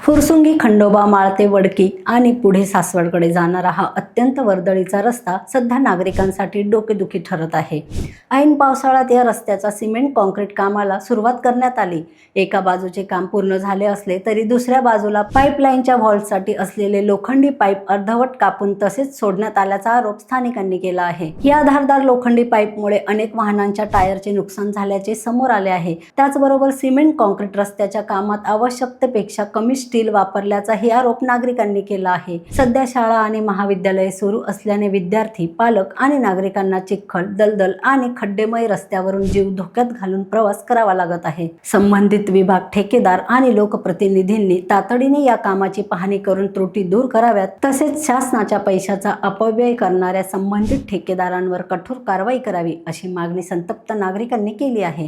फुरसुंगी खंडोबा माळते वडकी आणि पुढे सासवडकडे जाणारा हा अत्यंत वर्दळीचा रस्ता सध्या नागरिकांसाठी डोकेदुखी ठरत आहे। ऐन पावसाळ्यात या रस्त्याचा सिमेंट कॉन्क्रीट कामाला सुरुवात करण्यात आली। एका बाजूचे काम पूर्ण झाले असले तरी दुसऱ्या बाजूला पाईपलाईनच्या व्हॉल्टसाठी असलेले लोखंडी पाईप अर्धवट कापून तसेच सोडण्यात आल्याचा आरोप स्थानिकांनी केला आहे। या धारदार लोखंडी पाईपमुळे अनेक वाहनांच्या टायरचे नुकसान झाल्याचे समोर आले आहे। त्याचबरोबर सिमेंट कॉन्क्रीट रस्त्याच्या कामात आवश्यकतेपेक्षा कमी स्टील वापरल्याचाही आरोप नागरिकांनी केला आहे। सध्या शाळा आणि महाविद्यालये सुरू असल्याने विद्यार्थी, पालक आणि नागरिकांना चिखल, दलदल आणि खड्डेमय रस्त्यावरून जीव धोक्यात घालून प्रवास करावा लागत आहे। संबंधित विभाग, ठेकेदार आणि लोकप्रतिनिधींनी तातडीने या कामाची पाहणी करून त्रुटी दूर कराव्यात, तसेच शासनाच्या पैशाचा अपव्यय करणाऱ्या संबंधित ठेकेदारांवर कठोर कारवाई करावी, अशी मागणी संतप्त नागरिकांनी केली आहे।